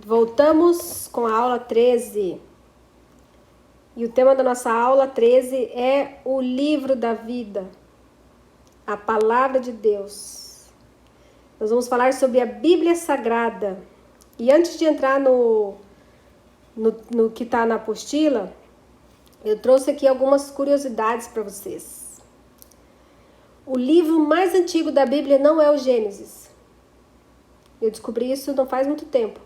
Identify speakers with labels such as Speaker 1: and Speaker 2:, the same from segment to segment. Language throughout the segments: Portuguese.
Speaker 1: Voltamos com a aula 13. E o tema da nossa aula 13 é o livro da vida, a palavra de Deus. Nós vamos falar sobre a Bíblia Sagrada. E antes de entrar no que está na apostila, eu trouxe aqui algumas curiosidades para vocês. O livro mais antigo da Bíblia não é o Gênesis. Eu descobri isso não faz muito tempo.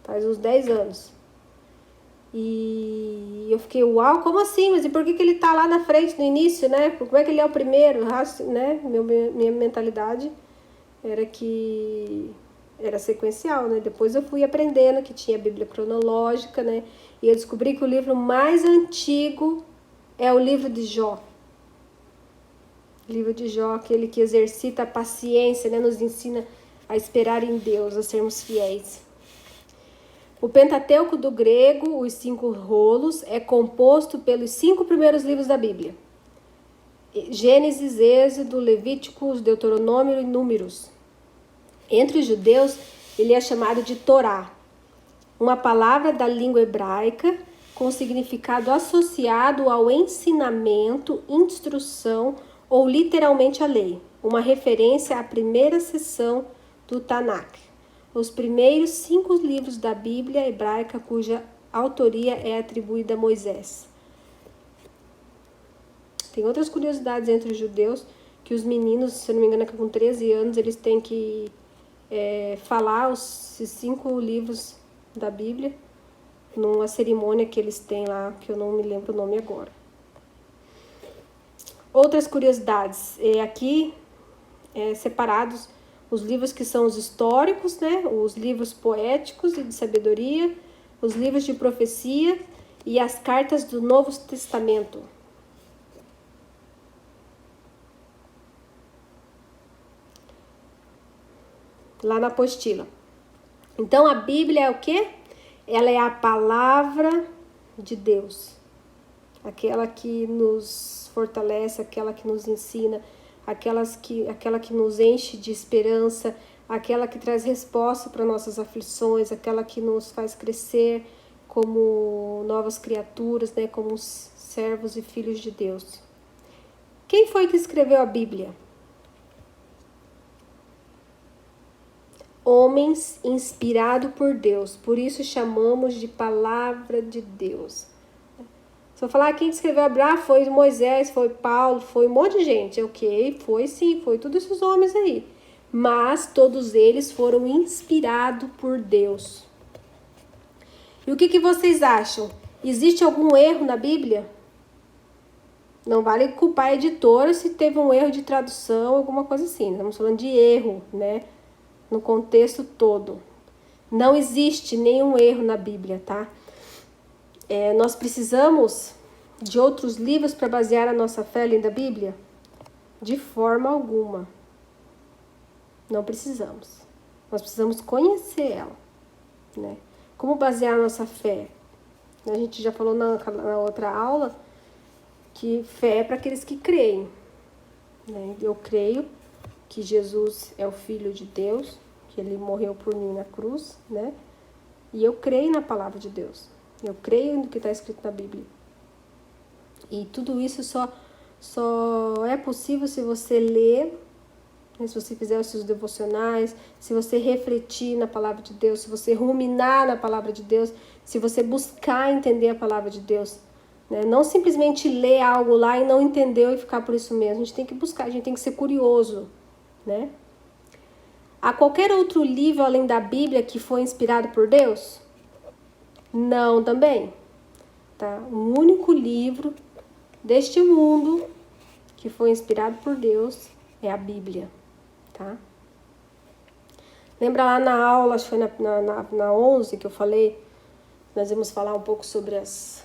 Speaker 1: Faz uns 10 anos. E eu fiquei, uau, como assim? Mas e por que ele tá lá na frente, no início, né? Como é que ele é o primeiro, né? Minha mentalidade era que era sequencial, né? Depois eu fui aprendendo que tinha a Bíblia cronológica, né? E eu descobri que o livro mais antigo é o livro de Jó. O livro de Jó, aquele que exercita a paciência, né? Nos ensina a esperar em Deus, a sermos fiéis. O Pentateuco do grego, os 5 rolos, é composto pelos 5 primeiros livros da Bíblia. Gênesis, Êxodo, Levíticos, Deuteronômio e Números. Entre os judeus, ele é chamado de Torá, uma palavra da língua hebraica com significado associado ao ensinamento, instrução ou literalmente a lei, uma referência à primeira seção do Tanakh. Os primeiros 5 livros da Bíblia hebraica cuja autoria é atribuída a Moisés. Tem outras curiosidades entre os judeus, que os meninos, se eu não me engano, com 13 anos, eles têm que falar os 5 livros da Bíblia numa cerimônia que eles têm lá, que eu não me lembro o nome agora. Outras curiosidades, aqui separados os livros que são os históricos, né? Os livros poéticos e de sabedoria, os livros de profecia e as cartas do Novo Testamento. Lá na apostila. Então a Bíblia é o quê? Ela é a palavra de Deus. Aquela que nos fortalece, aquela que nos ensina, aquela que nos enche de esperança, aquela que traz resposta para nossas aflições, aquela que nos faz crescer como novas criaturas, né, como servos e filhos de Deus. Quem foi que escreveu a Bíblia? Homens inspirados por Deus, por isso chamamos de palavra de Deus. Se eu falar quem escreveu a Bíblia, foi Moisés, foi Paulo, foi um monte de gente. Ok, foi sim, foi todos esses homens aí. Mas todos eles foram inspirados por Deus. E o que vocês acham? Existe algum erro na Bíblia? Não vale culpar a editora se teve um erro de tradução, alguma coisa assim. Estamos falando de erro, né? No contexto todo. Não existe nenhum erro na Bíblia, tá? Nós precisamos de outros livros para basear a nossa fé além da Bíblia? De forma alguma. Não precisamos. Nós precisamos conhecer ela, né? Como basear a nossa fé? A gente já falou na outra aula que fé é para aqueles que creem, né? Eu creio que Jesus é o Filho de Deus, que ele morreu por mim na cruz, né? E eu creio na palavra de Deus. Eu creio no que está escrito na Bíblia. E tudo isso só é possível se você ler, né, se você fizer os seus devocionais, se você refletir na palavra de Deus, se você ruminar na palavra de Deus, se você buscar entender a palavra de Deus. Né? Não simplesmente ler algo lá e não entender e ficar por isso mesmo. A gente tem que buscar, a gente tem que ser curioso. Né? Há qualquer outro livro além da Bíblia que foi inspirado por Deus? Não, também. Tá? O único livro deste mundo que foi inspirado por Deus é a Bíblia. Tá? Lembra lá na aula, acho que foi na 11 que eu falei, nós vamos falar um pouco sobre as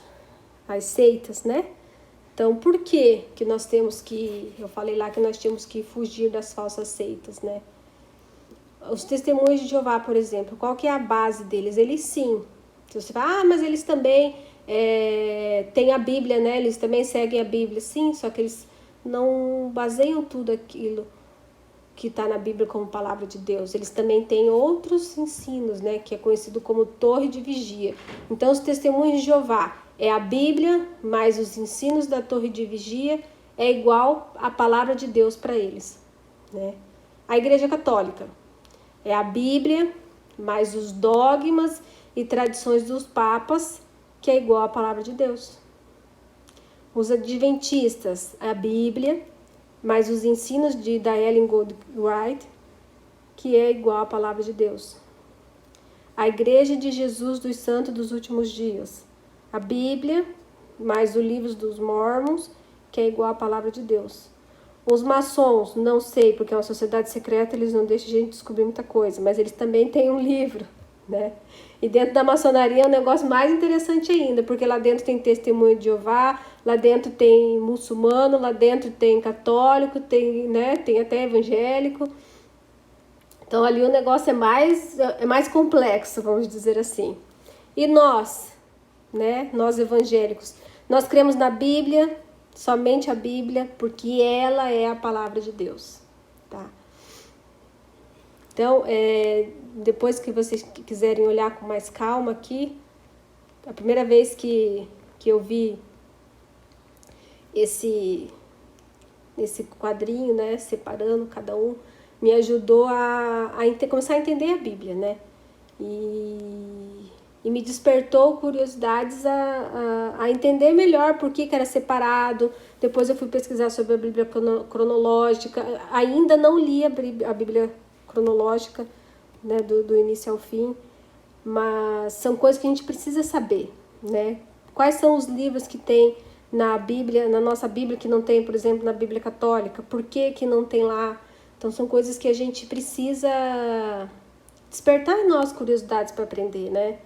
Speaker 1: seitas, né? Então, por que nós temos que, eu falei lá que nós temos que fugir das falsas seitas, né? Os testemunhos de Jeová, por exemplo, qual que é a base deles? Eles sim. Se você fala, mas eles também têm a Bíblia, né? Eles também seguem a Bíblia. Sim, só que eles não baseiam tudo aquilo que está na Bíblia como palavra de Deus. Eles também têm outros ensinos, né, que é conhecido como torre de vigia. Então, os testemunhos de Jeová é a Bíblia, mais os ensinos da torre de vigia, é igual a palavra de Deus para eles, né? A Igreja Católica é a Bíblia, mais os dogmas e tradições dos papas, que é igual a palavra de Deus. Os adventistas, a Bíblia, mais os ensinos da Ellen Goldwright, que é igual à palavra de Deus. A Igreja de Jesus dos Santos dos Últimos Dias, a Bíblia, mais os livros dos Mormons, que é igual à palavra de Deus. Os maçons, não sei, porque é uma sociedade secreta, eles não deixam a gente descobrir muita coisa, mas eles também têm um livro, né? E dentro da maçonaria é um negócio mais interessante ainda, porque lá dentro tem testemunho de Jeová, lá dentro tem muçulmano, lá dentro tem católico, tem, né, tem até evangélico. Então ali o negócio é mais complexo, vamos dizer assim. E nós, né, nós evangélicos, nós cremos na Bíblia, somente a Bíblia, porque ela é a palavra de Deus, tá? Então, depois que vocês quiserem olhar com mais calma aqui, a primeira vez que eu vi esse quadrinho, né, separando cada um, me ajudou a começar a entender a Bíblia, né? E me despertou curiosidades a entender melhor por que era separado. Depois eu fui pesquisar sobre a Bíblia cronológica. Ainda não li a Bíblia cronológica, né, do início ao fim, mas são coisas que a gente precisa saber, né? Quais são os livros que tem na Bíblia, na nossa Bíblia, que não tem, por exemplo, na Bíblia católica? Por que não tem lá? Então são coisas que a gente precisa despertar em nós curiosidades para aprender, né?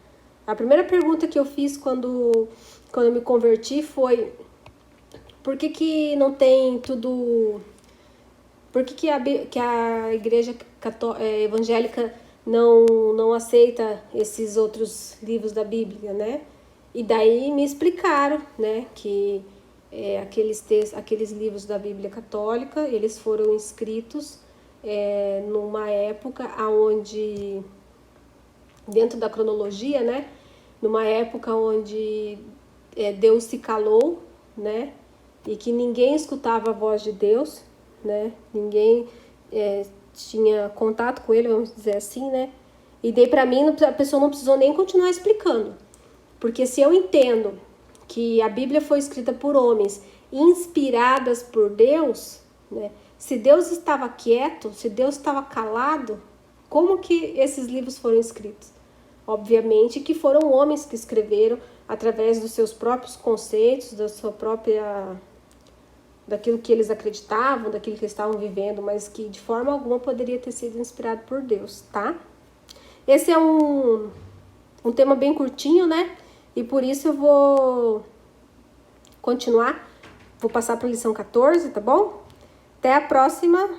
Speaker 1: A primeira pergunta que eu fiz quando eu me converti foi: por que não tem tudo? Por que a igreja evangélica não aceita esses outros livros da Bíblia, né? E daí me explicaram, né, que aqueles livros da Bíblia católica, eles foram escritos numa época onde, dentro da cronologia, né, numa época onde Deus se calou, né, e que ninguém escutava a voz de Deus, né, ninguém tinha contato com ele, vamos dizer assim, né, e daí para mim a pessoa não precisou nem continuar explicando, porque se eu entendo que a Bíblia foi escrita por homens inspiradas por Deus, né, se Deus estava quieto, se Deus estava calado, como que esses livros foram escritos? Obviamente que foram homens que escreveram através dos seus próprios conceitos, daquilo que eles acreditavam, daquilo que eles estavam vivendo, mas que de forma alguma poderia ter sido inspirado por Deus, tá? Esse é um tema bem curtinho, né? E por isso eu vou continuar, vou passar para a lição 14, tá bom? Até a próxima